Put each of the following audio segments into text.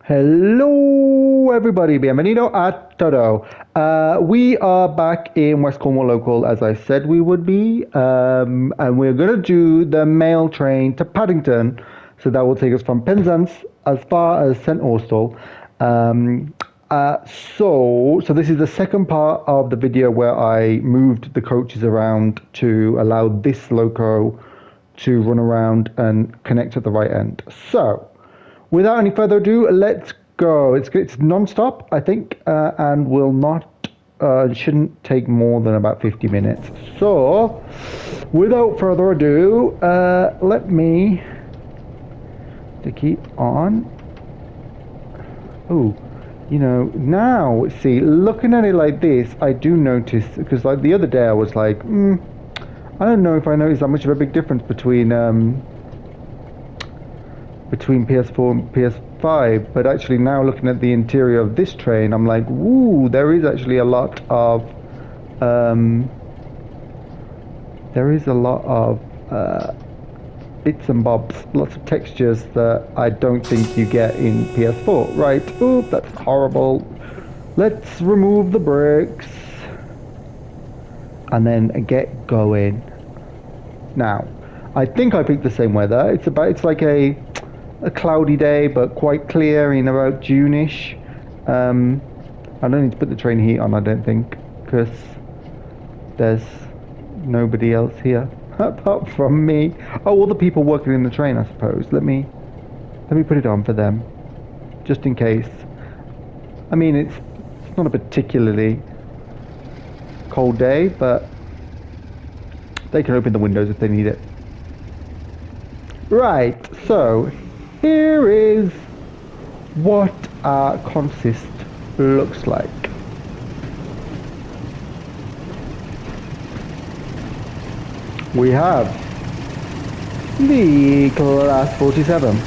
Hello everybody, bienvenido a todo. We are back in West Cornwall local as I said we would be, and we're going to do the mail train to Paddington. So that will take us from Penzance as far as St Austell. Um, so this is the second part of the video where I moved the coaches around to allow this loco to run around and connect at the right end. So without any further ado, let's go. It's non-stop, I think, and will not shouldn't take more than about 50 minutes. So, without further ado, let me to keep on. Oh, you know, now see, looking at it like this, I do notice because like the other day I was like, I don't know if I noticed that much of a big difference between PS4 and PS5, but actually now looking at the interior of this train, I'm like, woo, there is actually a lot of bits and bobs, lots of textures that I don't think you get in PS4. Right, oop, that's horrible. Let's remove the bricks and then get going. Now, I think I picked the same weather. It's like a cloudy day, but quite clear in about June-ish. I don't need to put the train heat on, I don't think, because there's nobody else here apart from me. Oh, all the people working in the train, I suppose. Let me put it on for them, just in case. I mean, it's not a particularly cold day, but they can open the windows if they need it. Right, so here is what our consist looks like. We have the Class 47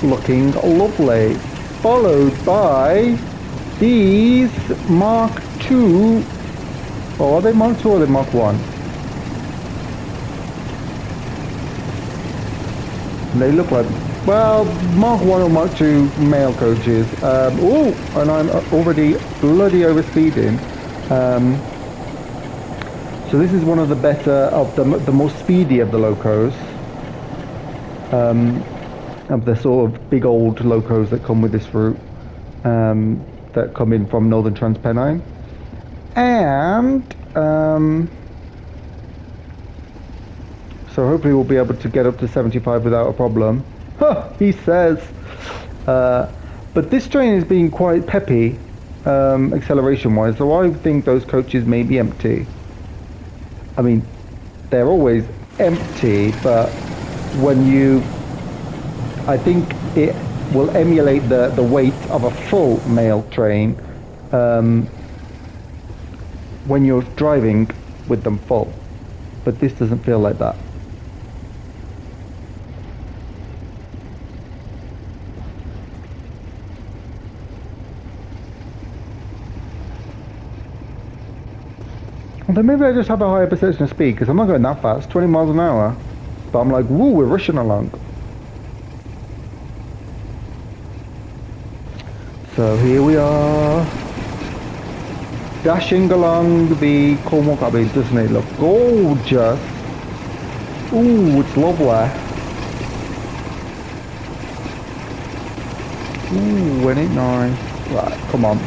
looking lovely, followed by these Mark II. Oh, are they Mark II or are they Mark 1? They look like, well, Mark 1 or Mark 2 mail coaches. Oh, and I'm already bloody overspeeding. So this is one of the better of the more speedy of the locos. Of the sort of big old locos that come with this route. That come in from Northern Transpennine. And so hopefully we'll be able to get up to 75 without a problem. Huh, he says. But this train is being quite peppy, acceleration-wise, so I think those coaches may be empty. I mean, they're always empty, but I think it will emulate the weight of a full mail train when you're driving with them full. But this doesn't feel like that. Then maybe I just have a higher perception of speed, because I'm not going that fast, 20 miles an hour. But I'm like, woo, we're rushing along. So here we are, dashing along the Cornwall. I mean, doesn't it look gorgeous? Ooh, it's lovely. Ooh, ain't it nice? Right, come on.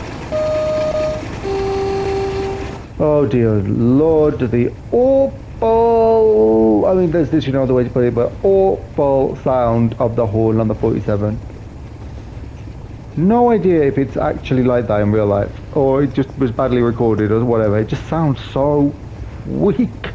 Oh dear Lord, the awful, I mean there's literally no other way to put it, but awful sound of the horn on the 47. No idea if it's actually like that in real life, or it just was badly recorded or whatever. It just sounds so weak.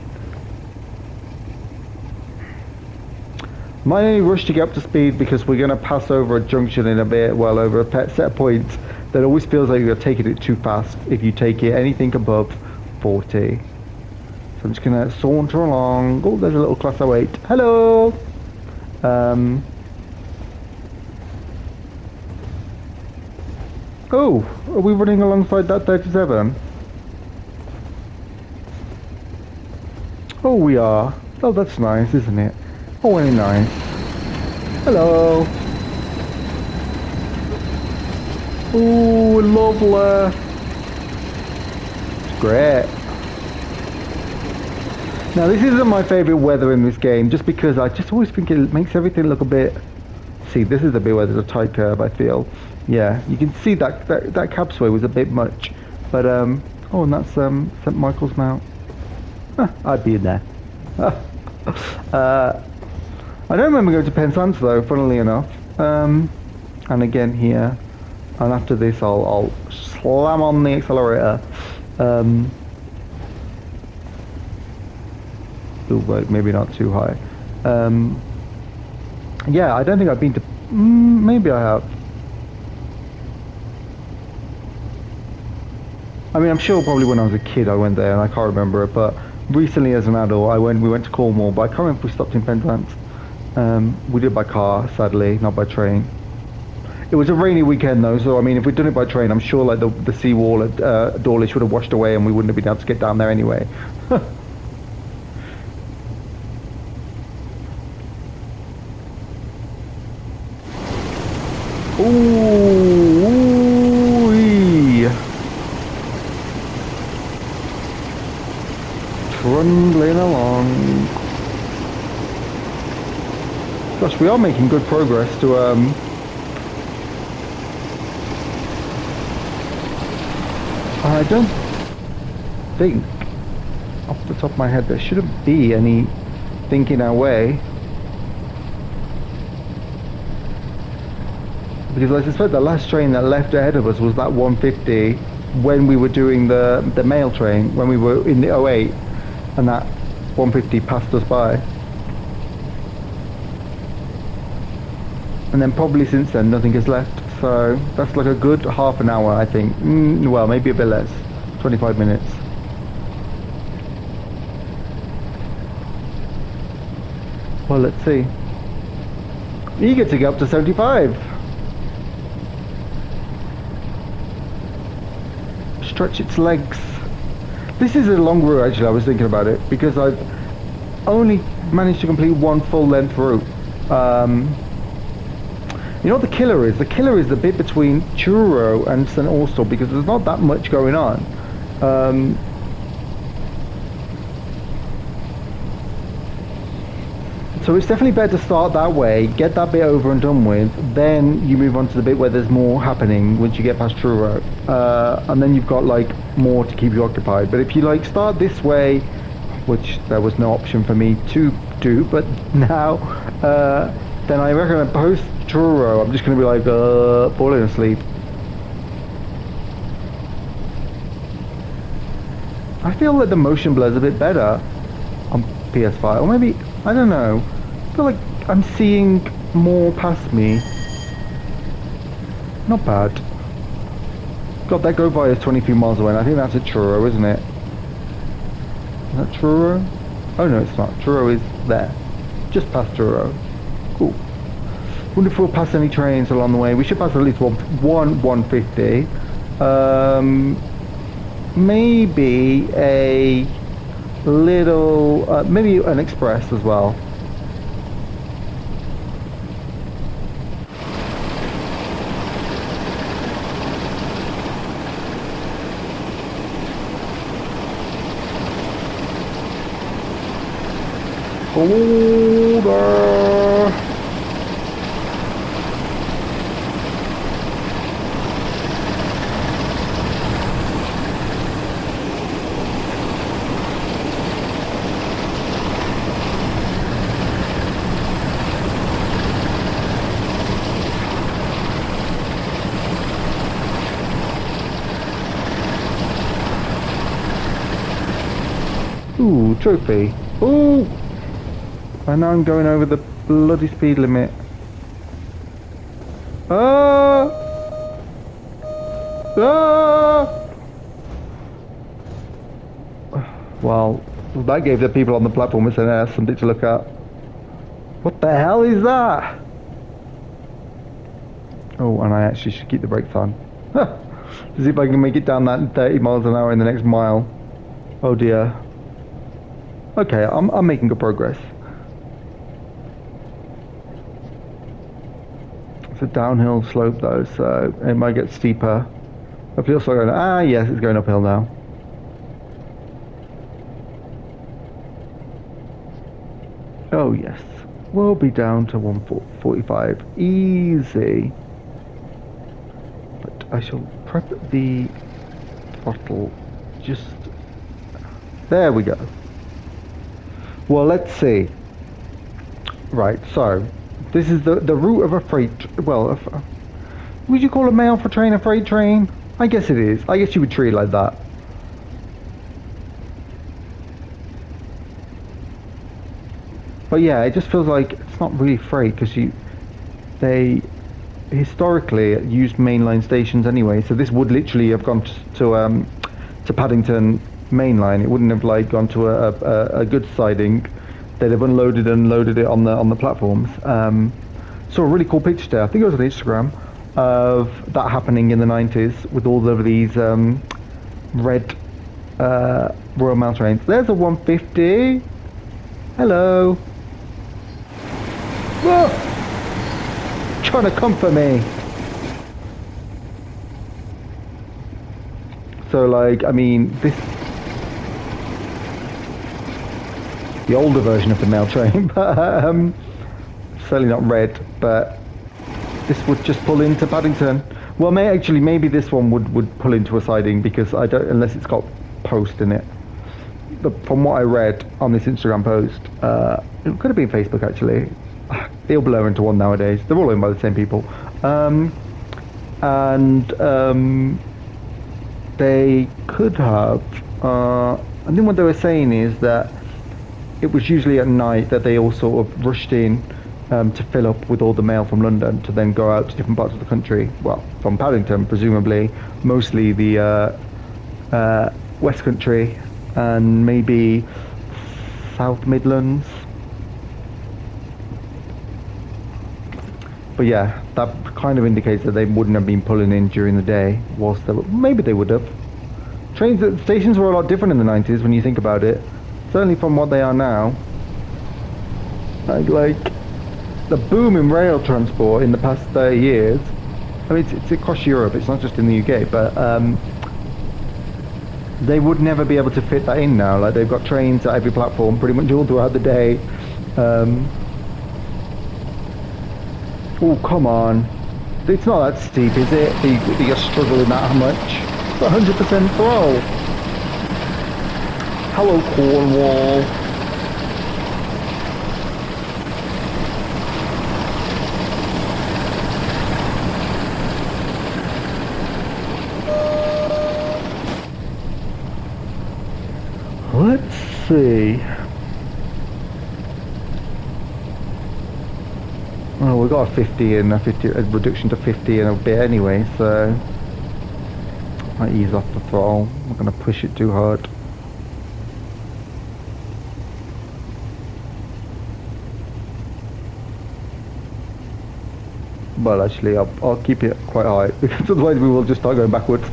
My only rush to get up to speed because we're going to pass over a junction in a bit, well over a set of points that always feels like you're taking it too fast if you take it anything above 40. So I'm just gonna saunter along. Oh, there's a little class 08. Hello. Oh, are we running alongside that 37? Oh, we are. Oh, that's nice, isn't it? Oh, very nice. Hello. Ooh, lovely. It's great. Now this isn't my favourite weather in this game, just because I just always think it makes everything look a bit... See, this is the bit where there's a tight curve, I feel. Yeah, you can see that cab sway was a bit much. But, oh, and that's St. Michael's Mount. Huh, I'd be in there. I don't remember going to Penzance though, funnily enough. And again here. And after this I'll slam on the accelerator. Ooh, wait, maybe not too high. Yeah, I don't think I've been to... maybe I have. I mean, I'm sure probably when I was a kid I went there and I can't remember it, but recently as an adult we went to Cornwall, but I can't remember if we stopped in Penzance. We did by car, sadly, not by train. It was a rainy weekend though, so I mean, if we'd done it by train, I'm sure like the seawall at Dawlish would have washed away and we wouldn't have been able to get down there anyway. Ooh-wee. Trundling along. Gosh, we are making good progress to I don't think off the top of my head there shouldn't be anything in our way. Because I suspect the last train that left ahead of us was that 150 when we were doing the mail train, when we were in the 08, and that 150 passed us by. And then probably since then nothing has left, so that's like a good half an hour I think. Well, maybe a bit less, 25 minutes. Well, let's see. Eager to get up to 75. Stretch its legs. This is a long route actually, I was thinking about it, because I've only managed to complete one full length route. You know what the killer is? The killer is the bit between Truro and St. Austell, because there's not that much going on. So it's definitely better to start that way, get that bit over and done with, then you move on to the bit where there's more happening once you get past Truro. And then you've got like more to keep you occupied. But if you like start this way, which there was no option for me to do, but now, then I reckon post Truro I'm just going to be like falling asleep. I feel like the motion blur's a bit better on PS5, or maybe, I don't know. I feel like I'm seeing more past me. Not bad. God, that go by is 23 miles away, and I think that's at Truro, isn't it? Is that Truro? Oh no, it's not. Truro is there. Just past Truro. Cool. Wonder if we'll pass any trains along the way. We should pass at least one 150. Maybe a little, maybe an express as well. Older. Ooh, trophy. Ooh! And now I'm going over the bloody speed limit. Ah! Ah! Well, that gave the people on the platform something to look at. What the hell is that? Oh, and I actually should keep the brakes on. To see if I can make it down that 30 miles an hour in the next mile. Oh dear. Okay, I'm making good progress. It's a downhill slope though, so it might get steeper. Hopefully it'll start going, yes, it's going uphill now. Oh yes, we'll be down to 145, easy. But I shall prep the throttle just... There we go. Well, let's see. Right, so this is the route of a freight... Well, would you call a mail for train a freight train? I guess it is. I guess you would treat it like that. But yeah, it just feels like it's not really freight because they historically used mainline stations anyway. So this would literally have gone to Paddington mainline. It wouldn't have like gone to a goods siding. They'd have unloaded and loaded it on the platforms. Saw a really cool picture there. I think it was on Instagram of that happening in the 90s with all of these red Royal Mail trains. There's a 150. Hello. Whoa! Trying to comfort me. So like, I mean, this... the older version of the mail train, but certainly not red, but this would just pull into Paddington. Well, maybe this one would pull into a siding because I don't, unless it's got post in it. But from what I read on this Instagram post, it could have been Facebook actually. They'll blur into one nowadays. They're all owned by the same people. They could have, I think what they were saying is that it was usually at night that they all sort of rushed in to fill up with all the mail from London to then go out to different parts of the country. Well, from Paddington, presumably, mostly the West Country and maybe South Midlands. But yeah, that kind of indicates that they wouldn't have been pulling in during the day. Whilst maybe they would have. Stations were a lot different in the 90s when you think about it. Certainly from what they are now. Like the boom in rail transport in the past 30 years. I mean, it's across Europe. It's not just in the UK, but they would never be able to fit that in now. Like they've got trains at every platform pretty much all throughout the day. Oh, come on. It's not that steep, is it? That you're struggling that much? It's 100% throw. Hello, Cornwall. Let's see. Well, we've got a 50 and a reduction to 50 and a bit anyway, so I ease off the throttle. I'm not going to push it too hard. Well, actually, I'll keep it quite high because otherwise we will just start going backwards.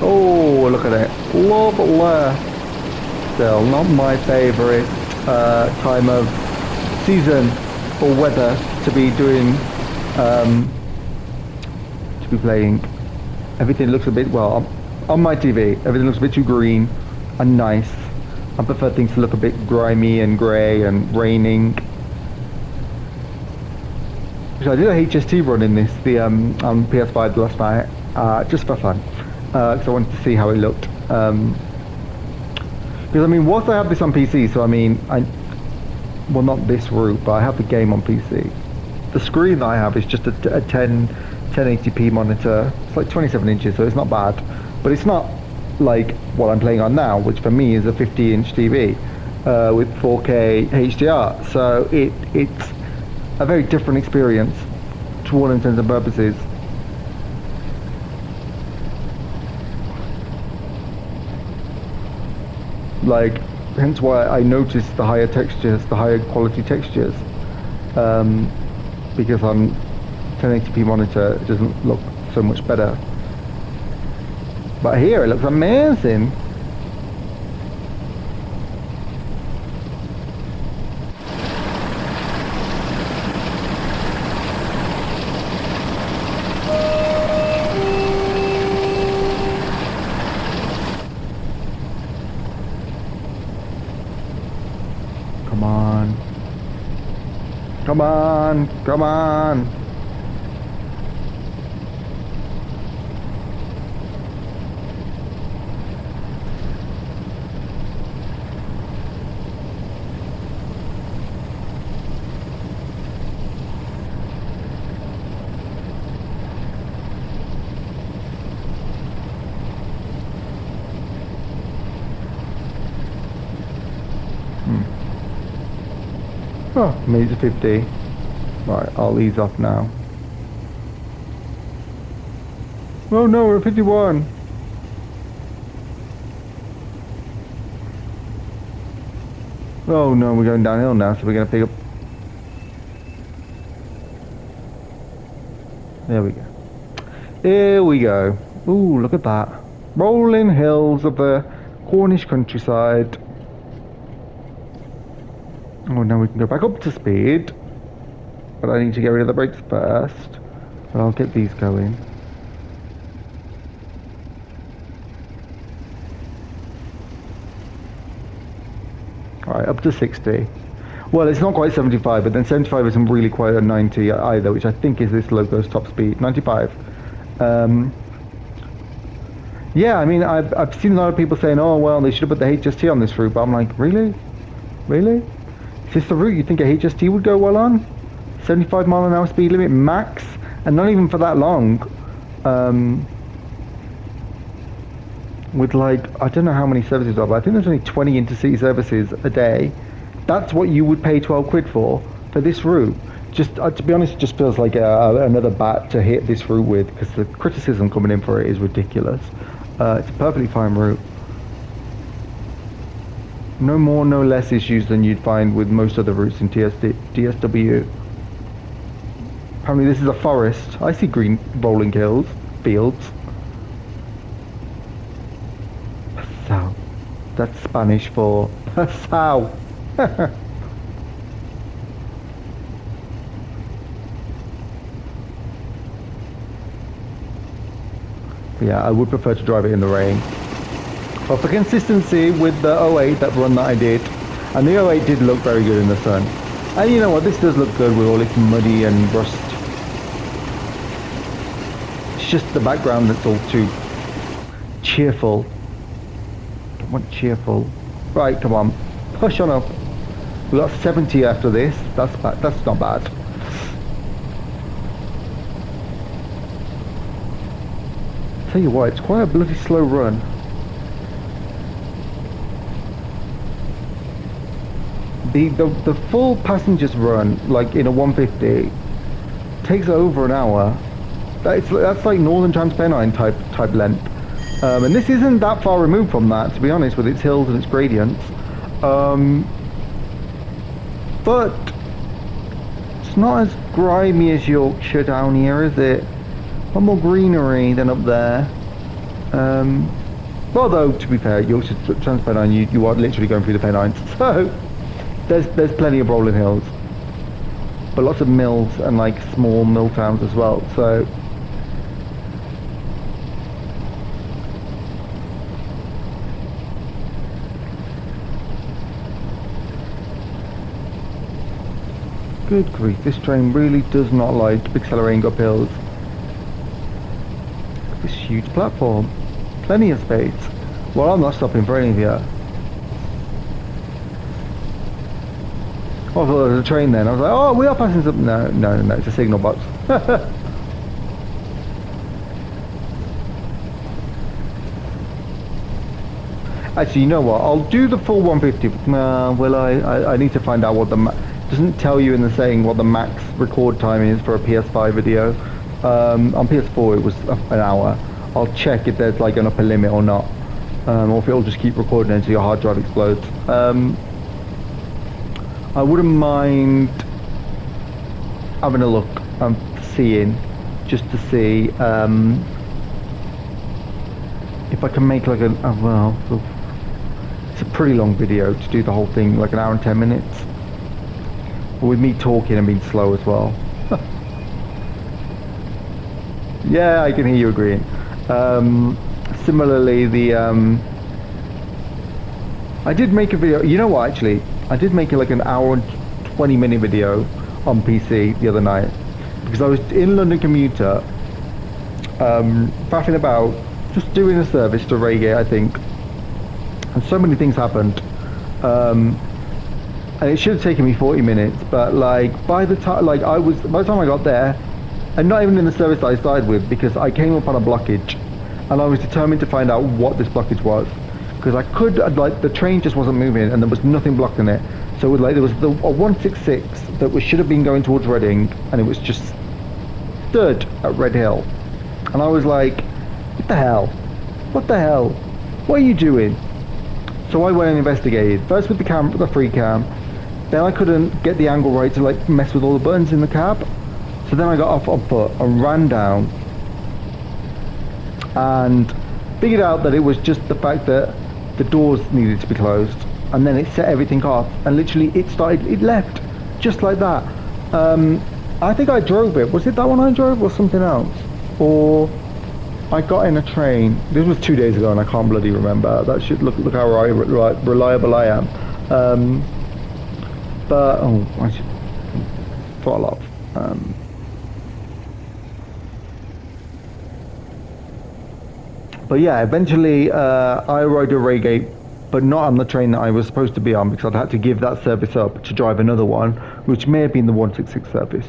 Oh, look at it! Lovely. Still not my favourite time of season or weather to be doing, to be playing. Everything looks a bit, well, on my TV, everything looks a bit too green and nice. I prefer things to look a bit grimy and grey and raining. So I did a HST run in this, on PS5 last night, just for fun, because I wanted to see how it looked. Because I mean, whilst I have this on PC, so I mean, well, not this route, but I have the game on PC. The screen that I have is just a 1080p monitor. It's like 27 inches, so it's not bad. But it's not like what I'm playing on now, which for me is a 50-inch TV with 4K HDR. So it's a very different experience to all intents and purposes. Like, hence why I noticed the higher textures, the higher quality textures, because on 1080p monitor it doesn't look so much better. But here it looks amazing. Come on. Come on. Come on. Oh, made it to 50. Right, I'll ease off now. Oh no, we're at 51. Oh no, we're going downhill now, so we're going to pick up. There we go. Here we go. Ooh, look at that. Rolling hills of the Cornish countryside. Oh, now we can go back up to speed. But I need to get rid of the brakes first. But I'll get these going. Alright, up to 60. Well, it's not quite 75, but then 75 isn't really quite a 90 either, which I think is this loco's top speed. 95. Yeah, I mean, I've seen a lot of people saying, oh, well, they should have put the HST on this route, but I'm like, really? Really? Is this the route you think a HST would go well on? 75 mile an hour speed limit max, and not even for that long. With like, I don't know how many services are, but I think there's only 20 intercity services a day. That's what you would pay 12 quid for this route. Just to be honest, it just feels like another bat to hit this route with, because the criticism coming in for it is ridiculous. It's a perfectly fine route. No more, no less issues than you'd find with most other routes in DSW. Apparently this is a forest. I see green rolling hills, fields. Pasao. That's Spanish for Pasao. Yeah, I would prefer to drive it in the rain. But for consistency with the 08, that run that I did, and the 08 did look very good in the sun. And you know what, this does look good with all its muddy and rust. It's just the background that's all too cheerful. Don't want cheerful. Right, come on, push on up. We got 70 after this. That's bad. That's not bad. Tell you what, it's quite a bloody slow run. The full passengers run, like in a 150, takes over an hour. That's like Northern Transpennine type length, and this isn't that far removed from that, to be honest, with its hills and its gradients. But it's not as grimy as Yorkshire down here, is it? A lot more greenery than up there. Although to be fair, Yorkshire Transpennine, you are literally going through the Pennines, so. There's plenty of rolling hills, but lots of mills and like small mill towns as well, so good grief, this train really does not like accelerating up hills. This huge platform, plenty of space. Well, I'm not stopping for any of you. I thought there was a train then. I was like, oh, we are passing something. No, it's a signal box. Actually, you know what? I'll do the full 150. Will I need to find out what the... doesn't tell you in the saying what the max record time is for a PS5 video. On PS4 it was an hour. I'll check if there's like an upper limit or not. Or if it'll just keep recording until your hard drive explodes. I wouldn't mind having a look and seeing, just to see if I can make like well, it's a pretty long video to do the whole thing, like an hour and 10 minutes. But with me talking and being slow as well. Yeah, I can hear you agreeing. Similarly, I did make a video, you know what, actually, I did make it like an hour and 20-minute video on PC the other night because I was in London commuter, faffing about, just doing a service to Reigate, I think, and so many things happened. And it should have taken me 40 minutes, but like by the time I got there, and not even in the service that I started with, because I came up on a blockage, and I was determined to find out what this blockage was, because I could, like, the train just wasn't moving, and there was nothing blocking it. So it was like there was a 166 that should have been going towards Reading, and it was just stood at Red Hill, and I was like, what the hell? What the hell? What are you doing? So I went and investigated, first with the free cam. Then I couldn't get the angle right to like mess with all the buttons in the cab. So then I got off on foot and ran down and figured out that it was just the fact that the doors needed to be closed, and then it set everything off, and literally it left just like that. I think I drove it. Was it that one I drove or something else? Or I got in a train. This was 2 days ago and I can't bloody remember. That should look how reliable I am. But I should throttle off. But yeah, eventually I arrived at Reigate, but not on the train that I was supposed to be on, because I'd had to give that service up to drive another one, which may have been the 166 service.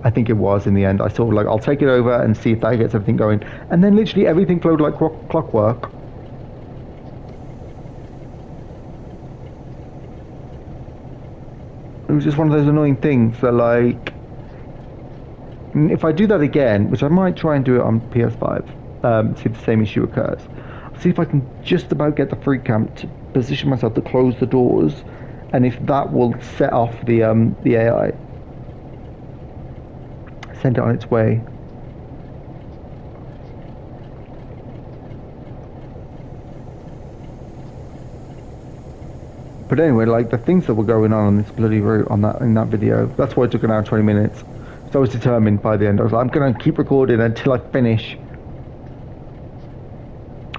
I think it was in the end. I sort of like, I'll take it over and see if that gets everything going. And then literally everything flowed like clockwork. It was just one of those annoying things that, like, if I do that again, which I might try and do it on PS5, see if the same issue occurs. See if I can just about get the free cam to position myself to close the doors, and if that will set off the AI, send it on its way. But anyway, like, the things that were going on this bloody route in that video, that's why it took an hour and 20 minutes. So I was determined by the end. I was like, I'm gonna keep recording until I finish.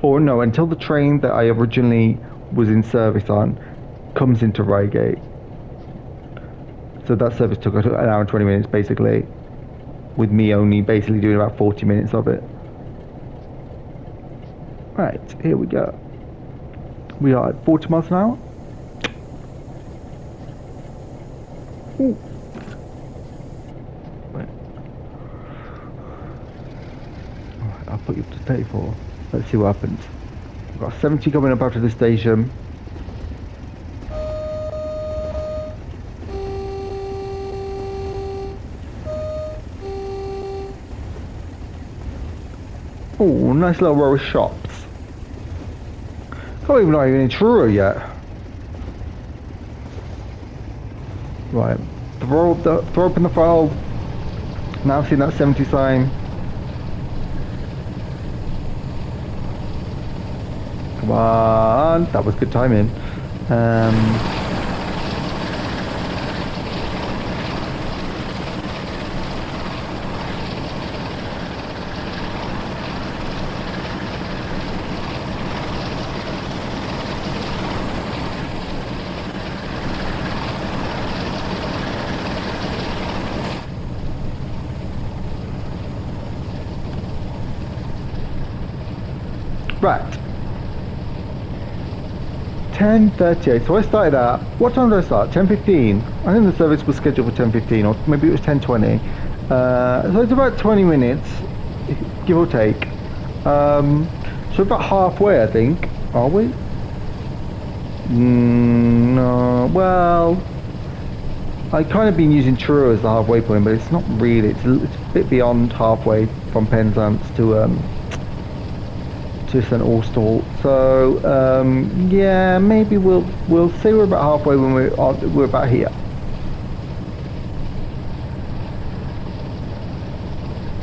Or no, until the train that I originally was in service on comes into Reigate. So that service took an hour and 20 minutes basically, with me only basically doing about 40 minutes of it. Right, here we go. We are at 40 miles an hour. Ooh. Right. Alright, I'll put you up to 34. Let's see what happens. I've got 70 coming up after the station. Oh, nice little row of shops. Can't believe we're not even in Truro yet. Right, throw open the throttle. Now seeing that 70 sign. Come on, that was good timing. Right. 10:38. So I started at, what time did I start? 10:15. I think the service was scheduled for 10:15, or maybe it was 10:20. So it's about 20 minutes, give or take. So about halfway, I think. Are we? No. Well, I kind of been using Truro as the halfway point, but it's not really. It's a bit beyond halfway from Penzance to St Austell. So yeah, maybe we'll say we're about halfway when we're about here.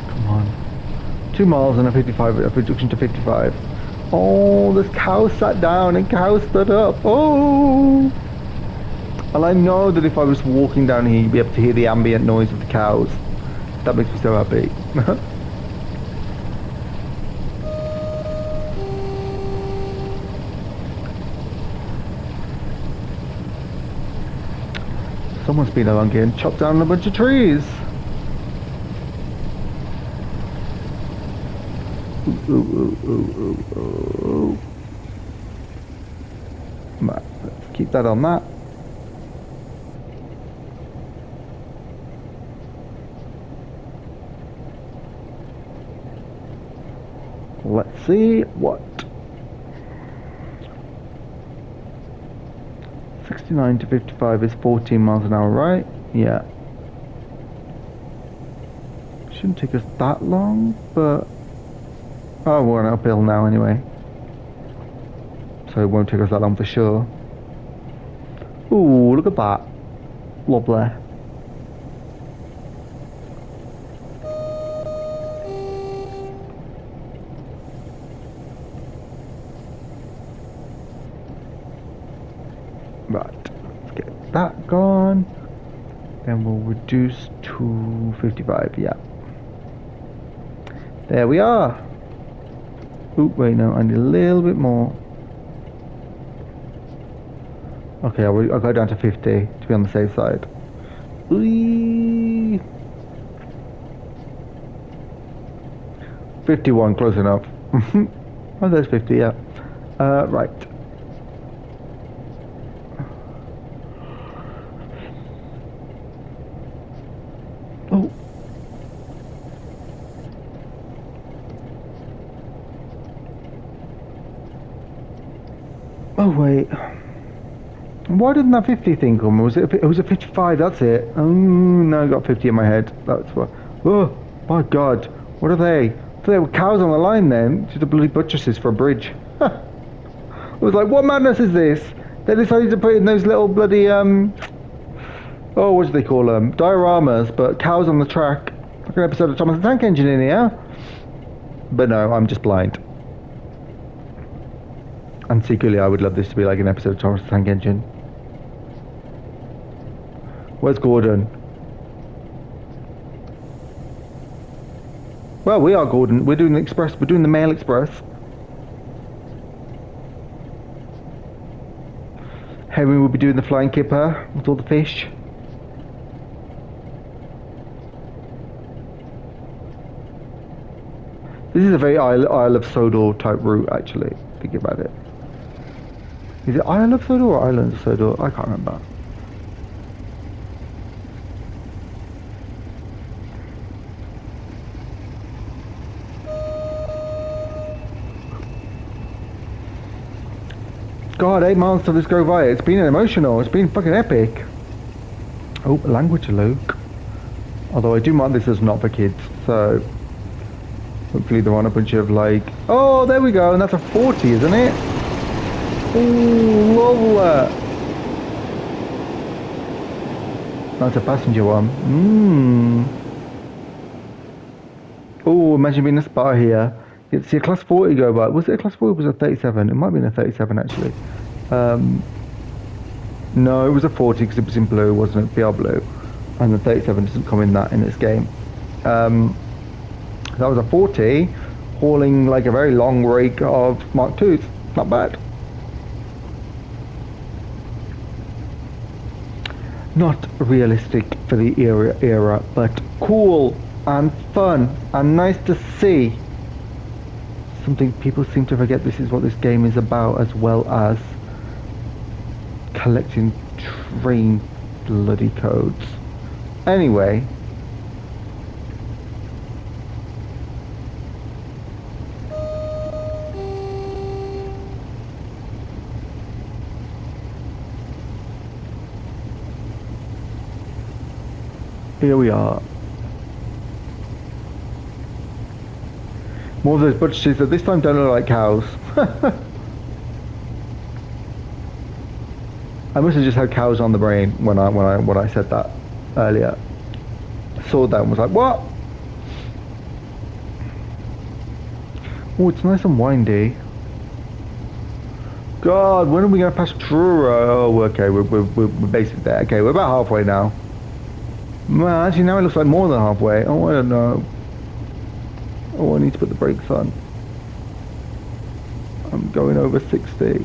Come on, 2 miles and a 55, a reduction to 55. Oh, this cow sat down and cow stood up. Oh, and I know that if I was walking down here, you'd be able to hear the ambient noise of the cows. That makes me so happy. Someone's been along here and chopped down a bunch of trees. Ooh. Right, let's keep that on that. Let's see what 69 to 55 is 14 miles an hour, right? Yeah. Shouldn't take us that long, but oh, we're on uphill now anyway, so it won't take us that long for sure. Ooh, look at that. Lovely. Right, let's get that gone. Then we'll reduce to 55, yeah. There we are. Oop, wait, no, I need a little bit more. Okay, I'll go down to 50 to be on the safe side. Whee! 51, close enough. Oh, there's 50, yeah. Right. Oh. Oh, wait. Why didn't that 50 thing come? Was it was a 55, that's it. Oh, no, I got 50 in my head. That's what. Oh, my God. What are they? There were cows on the line then. Just the bloody buttresses for a bridge. I was like, what madness is this? They decided to put in those little bloody, oh, what do they call them? Dioramas, but cows on the track. Like an episode of Thomas the Tank Engine in here. But no, I'm just blind. And secretly, I would love this to be like an episode of Thomas the Tank Engine. Where's Gordon? Well, we are Gordon. We're doing the express. We're doing the mail express. Henry will be doing the flying kipper with all the fish. This is a very Isle of Sodor type route, actually. Think about it. Is it Isle of Sodor or Island of Sodor? I can't remember. God, 8 miles to this go via. It's been emotional. It's been fucking epic. Oh, language Luke. Although I do mark this as not for kids, so hopefully there aren't a bunch of like. Oh, there we go, and that's a 40, isn't it? Oh, lovely. That's a passenger one. Oh, imagine being a spot here. You see a class 40 go by. Was it a class 40 or was it a 37? It might have been a 37 actually. No, it was a 40 because it was in blue, wasn't it? BR blue. And the 37 doesn't come in that in this game. That was a 40, hauling like a very long rake of Mark IIs. Not bad. Not realistic for the era, but cool and fun and nice to see. Something people seem to forget this is what this game is about, as well as collecting train bloody codes. Anyway. Here we are. More of those butchers that this time don't look like cows. I must have just had cows on the brain when I said that earlier. I saw that and was like, what? Oh, it's nice and windy. God, when are we going to pass Truro? Oh, okay, we're basically there. Okay, we're about halfway now. Well, actually now it looks like more than halfway. Oh, I don't know. Oh, I need to put the brakes on. I'm going over 60.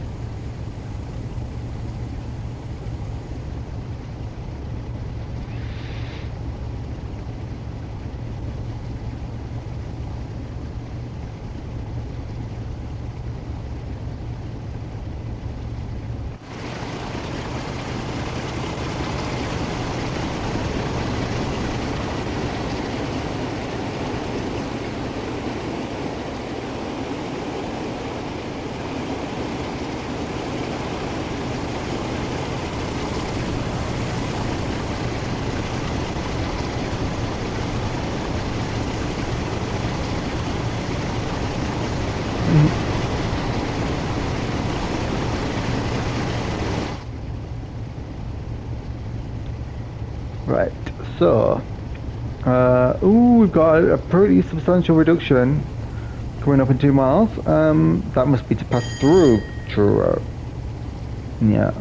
Right, so ooh, we've got a pretty substantial reduction coming up in 2 miles. That must be to pass through Truro. Yeah.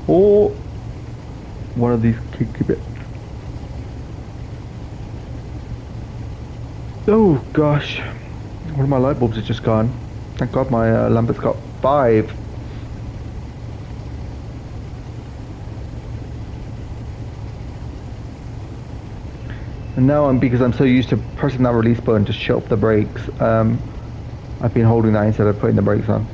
Or one of these kicky bits. Oh gosh, one of my light bulbs has just gone. Thank God my lamp has got 5. And now because I'm so used to pressing that release button to shut up the brakes, I've been holding that instead of putting the brakes on.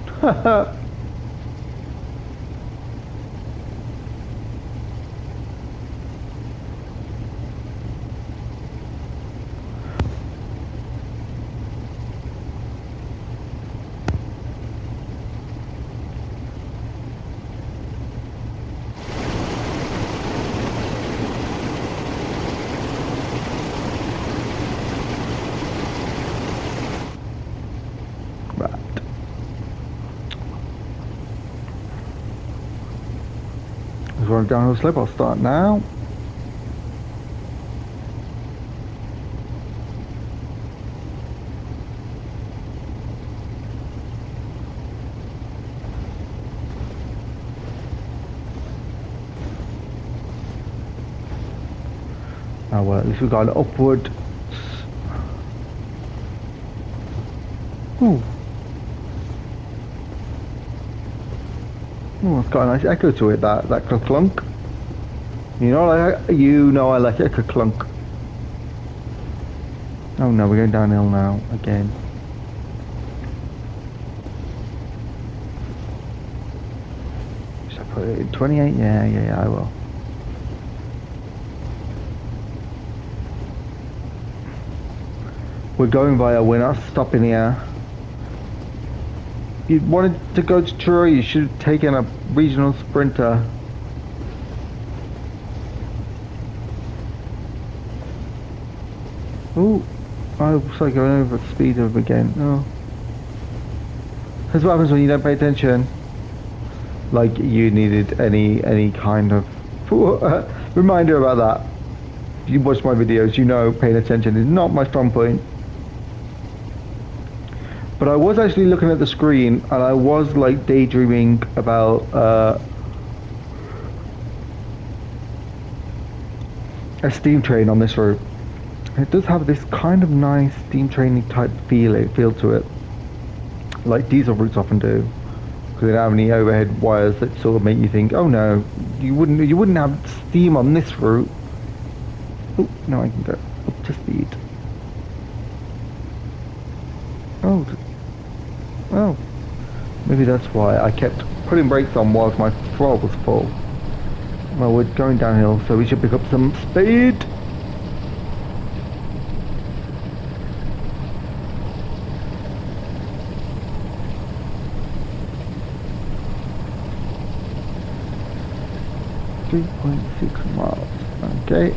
As we're on downhill slope, I'll start now. Oh well, at least we've got an upward. Ooh. Oh, it's got a nice echo to it, that clunk. You know, I like it, clunk. Oh no, we're going downhill now again. Should I put it in 28? Yeah, I will. We're going via. We're not stopping here. You wanted to go to Truro, you should have taken a regional sprinter. Oh, I was like going over the speed of again. Oh, that's what happens when you don't pay attention. Like you needed any kind of reminder about that. If you watch my videos, you know paying attention is not my strong point. But I was actually looking at the screen and I was like daydreaming about a steam train on this route. It does have this kind of nice steam train type feel to it, like diesel routes often do, because they don't have any overhead wires that sort of make you think, oh no, you wouldn't have steam on this route. Oh, now I can go up to speed. Oh, maybe that's why I kept putting brakes on whilst my throttle was full. Well, we're going downhill, so we should pick up some speed. .6 miles. Okay.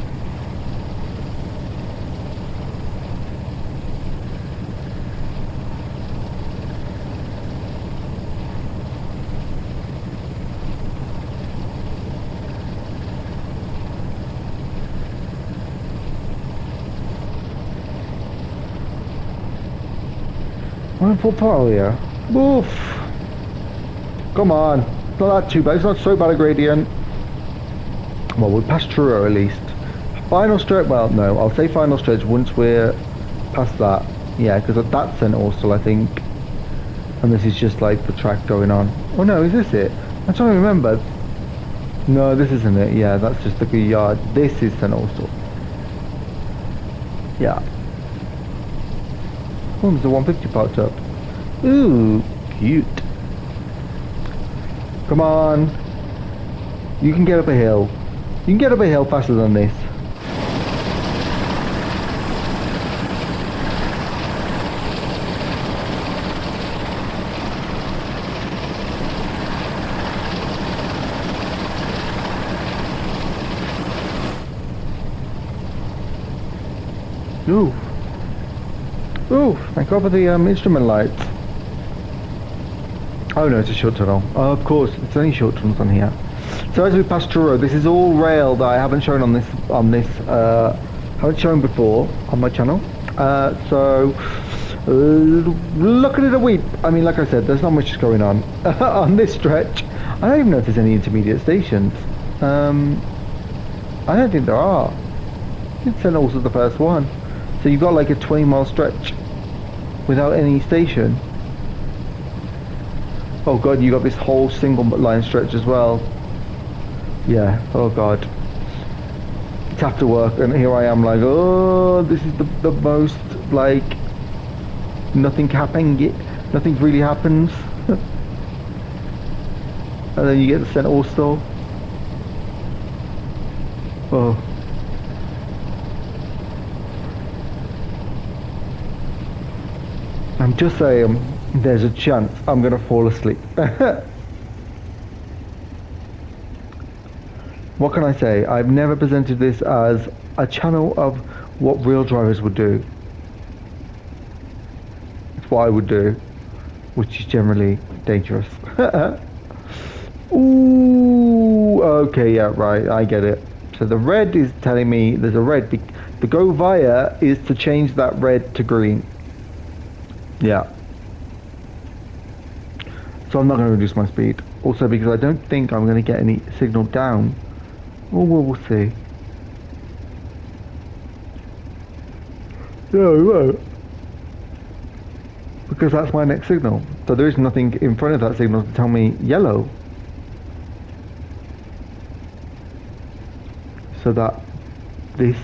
I'm in full throttle here. Oof. Come on. It's not that too bad. It's not so bad a gradient. Well, we'll pass Truro at least. Final stretch. Well, no. I'll say final stretch once we're past that. Yeah, because that's St Austell, I think. And this is just like the track going on. Oh no, is this it? I'm trying to remember. No, this isn't it. Yeah, that's just the yard. This is St Austell. Yeah. Oh, there's a 150 parked up. Ooh, cute. Come on. You can get up a hill. You can get up a hill faster than this. Ooh. Ooh, thank God for the instrument lights. Oh no, it's a short tunnel. Oh, of course, it's only short tunnels on here. So as we pass Truro, this is all rail that I haven't shown on haven't shown before on my channel. Look at it a weep. I mean, like I said, there's not much going on on this stretch. I don't even know if there's any intermediate stations. I don't think there are. It's also the first one. So you've got like a 20-mile stretch without any station. Oh god, you got this whole single line stretch as well. Yeah, oh god. It's after work and here I am like, oh, this is the most like nothing really happens. And then you get sent Austell. Oh. I'm just saying, there's a chance I'm gonna fall asleep. What can I say? I've never presented this as a channel of what real drivers would do. It's what I would do, which is generally dangerous. Ooh, okay, yeah, right, I get it. So the red is telling me there's a red. The go via is to change that red to green. Yeah. So I'm not going to reduce my speed. Also because I don't think I'm going to get any signal down. Oh, well, we'll see. No, we won't. Because that's my next signal. So there is nothing in front of that signal to tell me yellow. So that this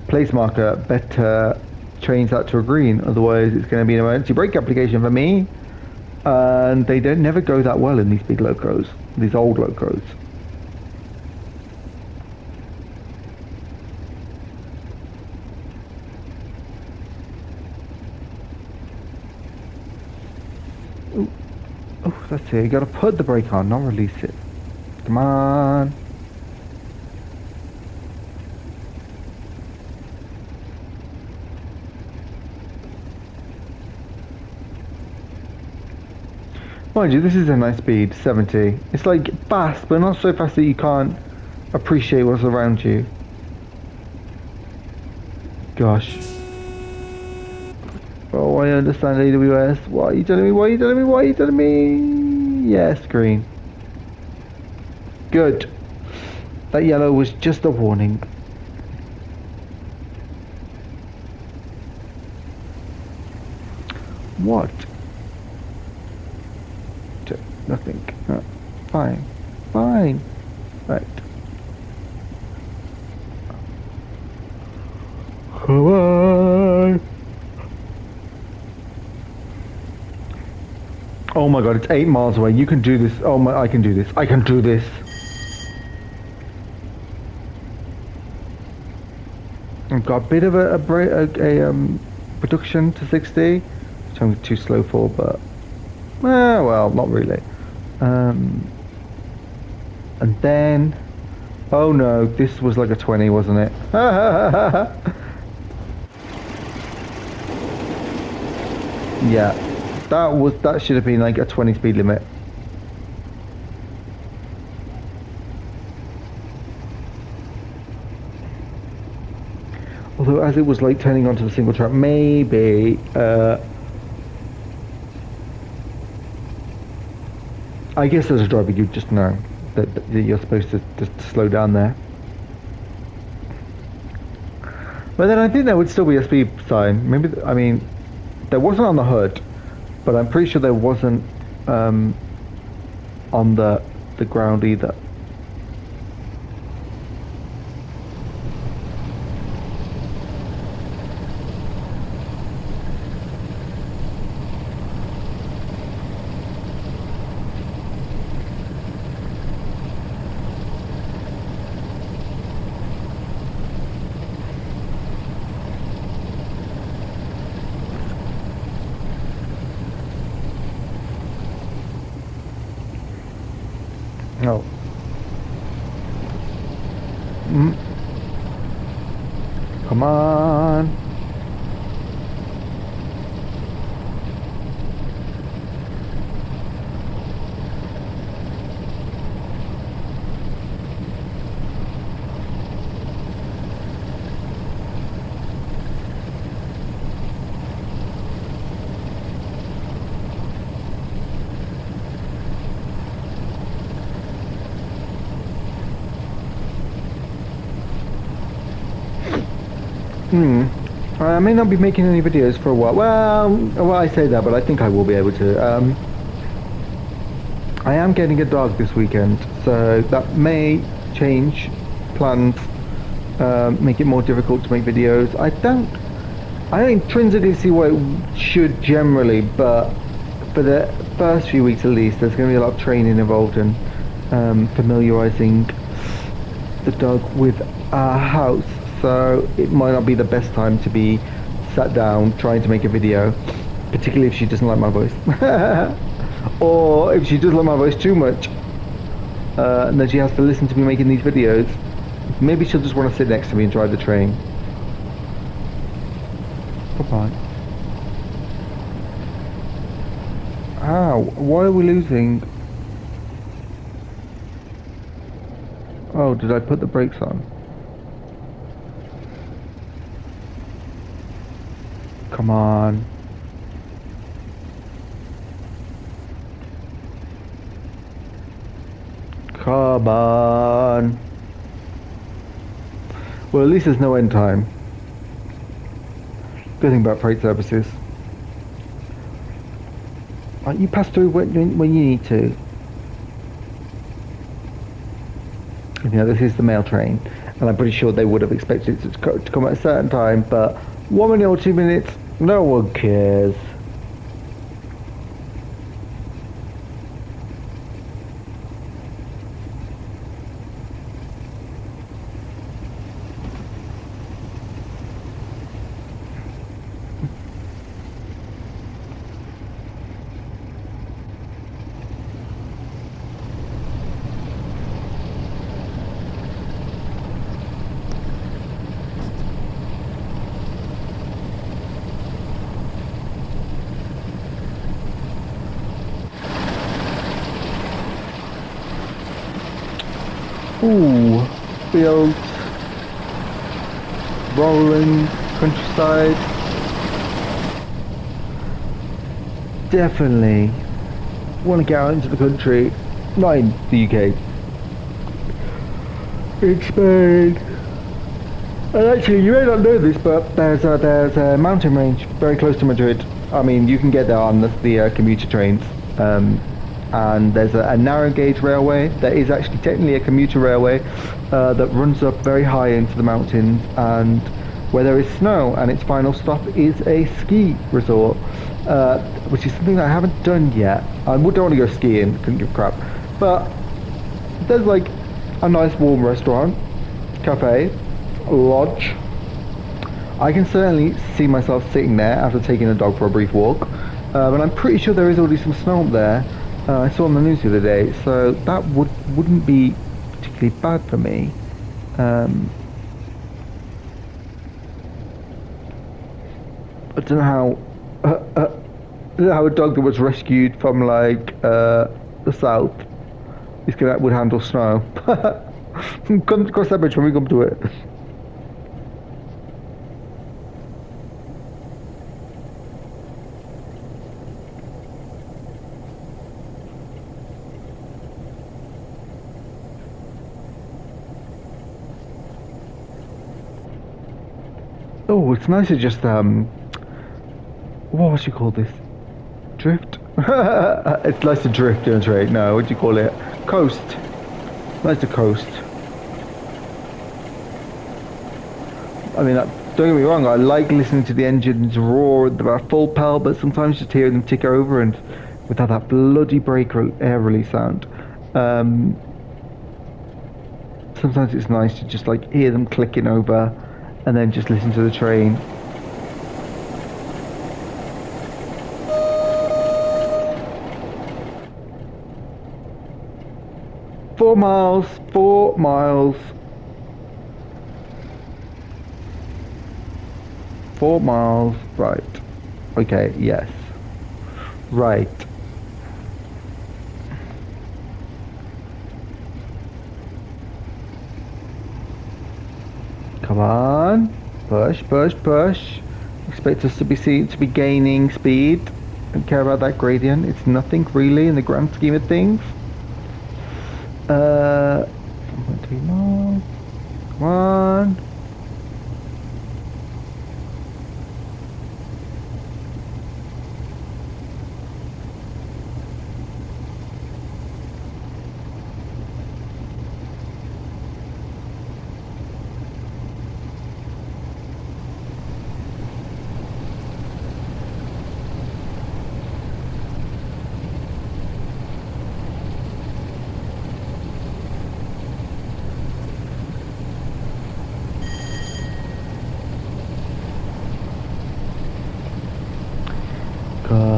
place marker better change that to a green, otherwise it's going to be an emergency brake application for me, and they don't never go that well in these big locos, these old locos. Ooh. Oh, that's it, you got to put the brake on, not release it. Come on. Mind you, this is a nice speed, 70. It's like fast, but not so fast that you can't appreciate what's around you. Gosh. Oh, I understand AWS. What are you telling me? What are you telling me? What are you telling me? Yes, green. Good. That yellow was just a warning. What? Nothing. Fine. Fine. Right. Come on. Oh my god, it's 8 miles away. You can do this. Oh my, I can do this. I can do this. I've got a bit of a reduction to 60, which I'm too slow for, but well, not really. And then, oh no, this was like a 20, wasn't it? Yeah, that should have been like a 20 speed limit. Although as it was like turning onto the single track, maybe I guess as a driver you just know that you're supposed to just slow down there. But then I think there would still be a speed sign. Maybe, I mean, there wasn't on the hood, but I'm pretty sure there wasn't on the ground either. No. Come on. Hmm. I may not be making any videos for a while. Well, I say that, but I think I will be able to. I am getting a dog this weekend, so that may change plans, make it more difficult to make videos. I don't intrinsically see why it should generally, but for the first few weeks at least, there's going to be a lot of training involved in familiarizing the dog with our house. So it might not be the best time to be sat down trying to make a video, particularly if she doesn't like my voice. Or if she doesn't like my voice too much, and then she has to listen to me making these videos. Maybe she'll just want to sit next to me and drive the train. Come on. Ow, why are we losing? Oh, did I put the brakes on? Come on. Come on. Well, at least there's no end time. Good thing about freight services. You pass through when you need to. You know, this is the mail train, and I'm pretty sure they would have expected it to come at a certain time, but 1 minute or 2 minutes, no one cares. Ooh, fields, rolling countryside. Definitely want to get out into the country. Not in the UK. In Spain. And actually, you may not know this, but there's a mountain range very close to Madrid. I mean, you can get there on the commuter trains. And there's a narrow gauge railway that is actually technically a commuter railway that runs up very high into the mountains, and where there is snow, and its final stop is a ski resort, which is something that I haven't done yet. I don't want to go skiing, couldn't give a crap, but there's like a nice warm restaurant, cafe, lodge. I can certainly see myself sitting there after taking a dog for a brief walk, but I'm pretty sure there is already some snow up there. I saw on the news the other day, so that wouldn't be particularly bad for me. I don't know how a dog that was rescued from like the south would handle snow. Come across that bridge when we come to it. Oh, it's nice to just what do you call this? Drift? It's nice to drift in a train. No, what do you call it? Coast. Nice to coast. I mean, don't get me wrong, I like listening to the engines roar at the full pelt, but sometimes just hearing them tick over and without that bloody brake air release sound. Sometimes it's nice to just like hear them clicking over and then just listen to the train. Four miles, 4 miles. 4 miles, right. Okay, yes. Right. Come on. Push, push, push. Expect us to be gaining speed. Don't care about that gradient. It's nothing really in the grand scheme of things. 1.3 miles. Come on.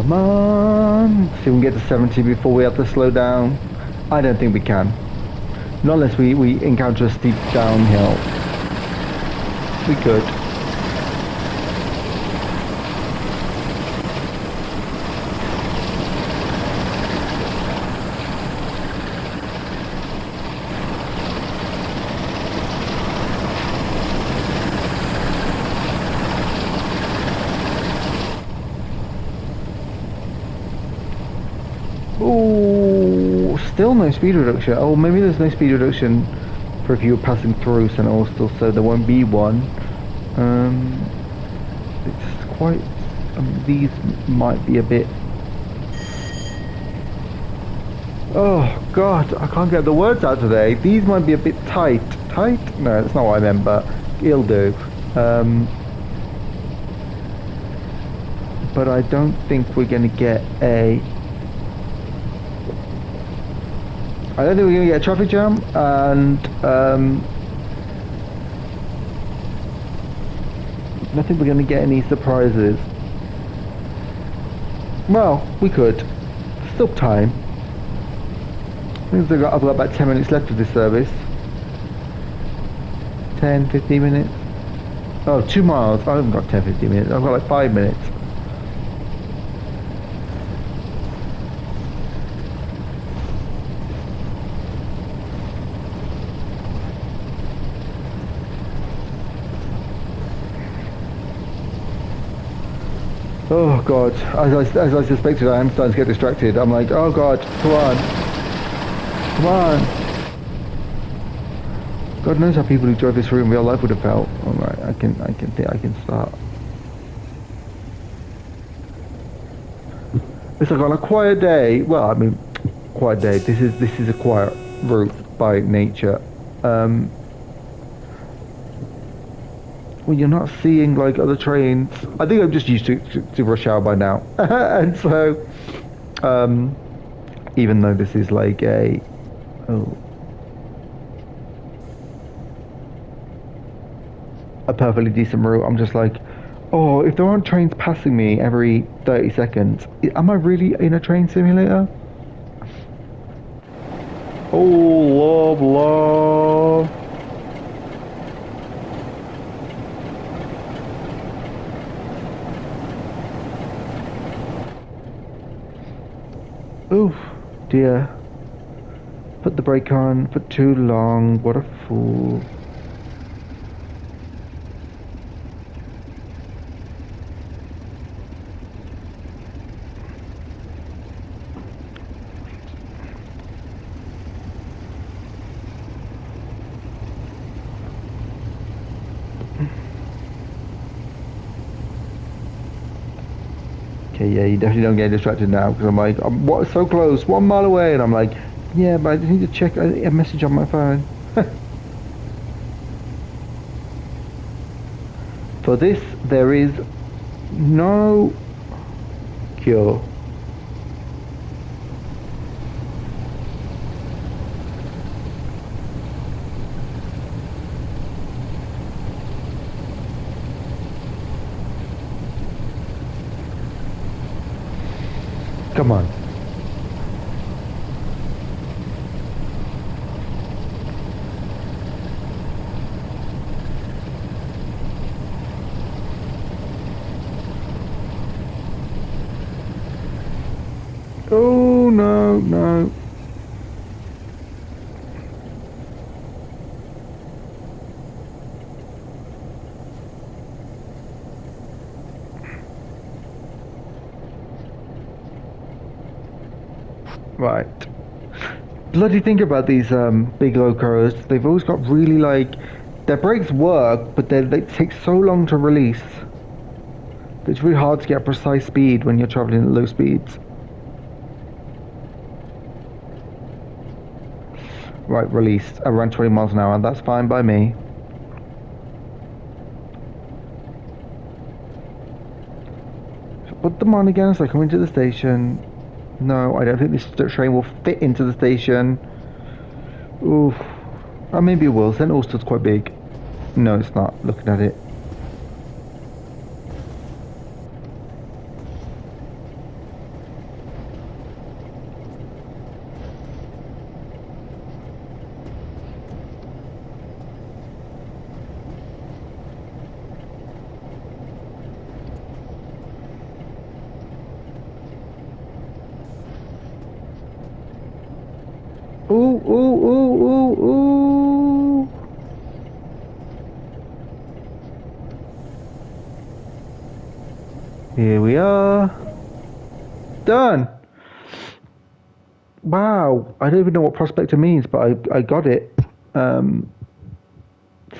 Come on! See if we can get to 70 before we have to slow down. I don't think we can. Not unless we encounter a steep downhill. We could. Oh, still no speed reduction. Oh, maybe there's no speed reduction for if you're passing through St. Austell, so there won't be one. It's quite... these might be a bit... Oh, God, I can't get the words out today. These might be a bit tight. Tight? No, that's not what I meant, but it'll do. But I don't think we're going to get a... I don't think we're going to get a traffic jam, and I don't think we're going to get any surprises. Well, we could. Still time. I think I've got about 10 minutes left of this service. 10, 15 minutes. Oh, 2 miles. I haven't got 10, 15 minutes. I've got like 5 minutes. Oh God, as I suspected, I am starting to get distracted. I'm like, oh God, come on. Come on. God knows how people who drove this route in real life would have felt. Alright, I can start. It's like on a quiet day, well, I mean, quiet day, this is a quiet route by nature. When you're not seeing like other trains, I think I'm just used to rush hour by now. And so, even though this is like a perfectly decent route, I'm just like, oh, if there aren't trains passing me every 30 seconds, am I really in a train simulator? Oh, love. Oof, dear. Put the brake on for too long. What a fool. Okay, yeah, you definitely don't get distracted now, because I'm like, what, so close, 1 mile away, and I'm like, yeah, but I need to check a message on my phone. For this, there is no cure. Come on. Oh, no, no. Right. Bloody think about these big locos. They've always got really like, their brakes work, but they take so long to release. It's really hard to get precise speed when you're traveling at low speeds. Right, released around 20 miles an hour. That's fine by me. So put them on again so I come into the station. No, I don't think this train will fit into the station. Oof. Or maybe it will. St. Austell's quite big. No, it's not. Looking at it. Ooh, ooh, ooh, ooh, ooh. Here we are. Done. Wow. I don't even know what prospector means, but I got it. Um,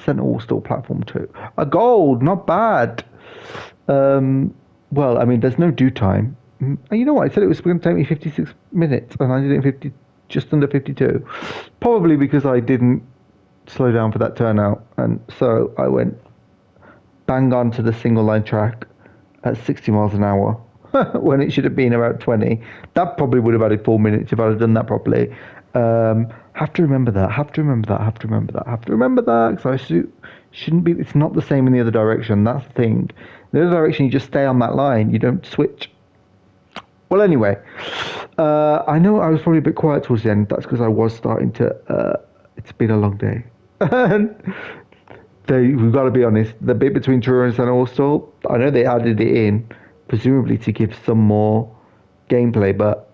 Sentinel still platform 2. A gold, not bad. Um, well, I mean, there's no due time. And you know what? I said it was going to take me 56 minutes, and I did it in 50, just under 52. Probably because I didn't slow down for that turnout, and so I went bang on to the single line track at 60 miles an hour when it should have been about 20. That probably would have added 4 minutes if I'd have done that properly. Have to remember that. Have to remember that. Have to remember that. Have to remember that because shouldn't be. It's not the same in the other direction. That's the thing. In the other direction, you just stay on that line. You don't switch. Well, anyway, I know I was probably a bit quiet towards the end. That's because I was starting to. It's been a long day. We've got to be honest. The bit between Truro and Austell, I know they added it in, presumably to give some more gameplay, but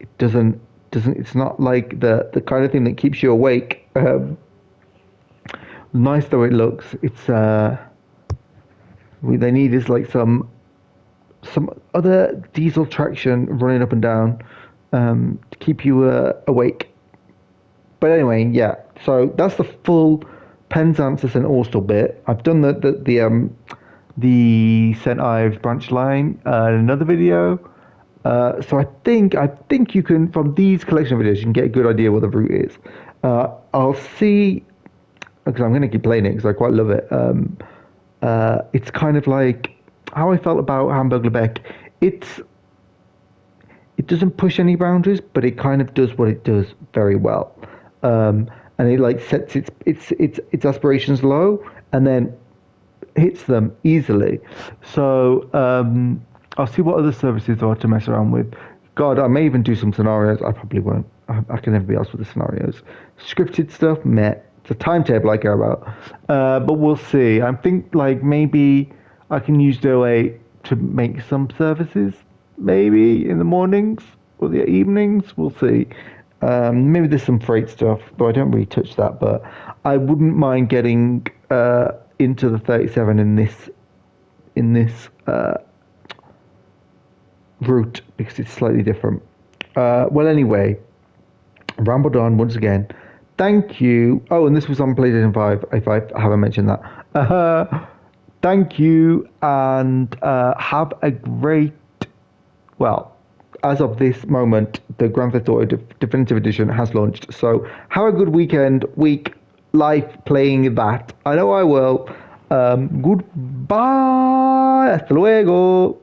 it doesn't. It's not like the kind of thing that keeps you awake. Nice though it looks, it's they need is like some other diesel traction running up and down to keep you awake. But anyway, yeah. So that's the full Penzance and Austell bit. I've done the St Ives branch line in another video. So I think you can from these collection of videos you can get a good idea what the route is. I'll see because I'm going to keep playing it because I quite love it. It's kind of like how I felt about Hamburg-Lebeck. It doesn't push any boundaries, but it kind of does what it does very well. And it like sets its aspirations low and then hits them easily. So I'll see what other services there are to mess around with. God, I may even do some scenarios. I probably won't. I can never be asked for the scenarios. Scripted stuff, meh. It's a timetable I care about. But we'll see. I think like maybe I can use Doe to make some services, maybe in the mornings or the evenings. We'll see. Maybe there's some freight stuff, though I don't really touch that. But I wouldn't mind getting into the 37 in this route because it's slightly different. Well, anyway, rambled on once again. Thank you. Oh, and this was on PlayStation 5, if I haven't mentioned that. Thank you, and have a great. Well, as of this moment, the Grand Theft Auto Definitive Edition has launched. So have a good week, life playing that. I know I will. Goodbye. Hasta luego.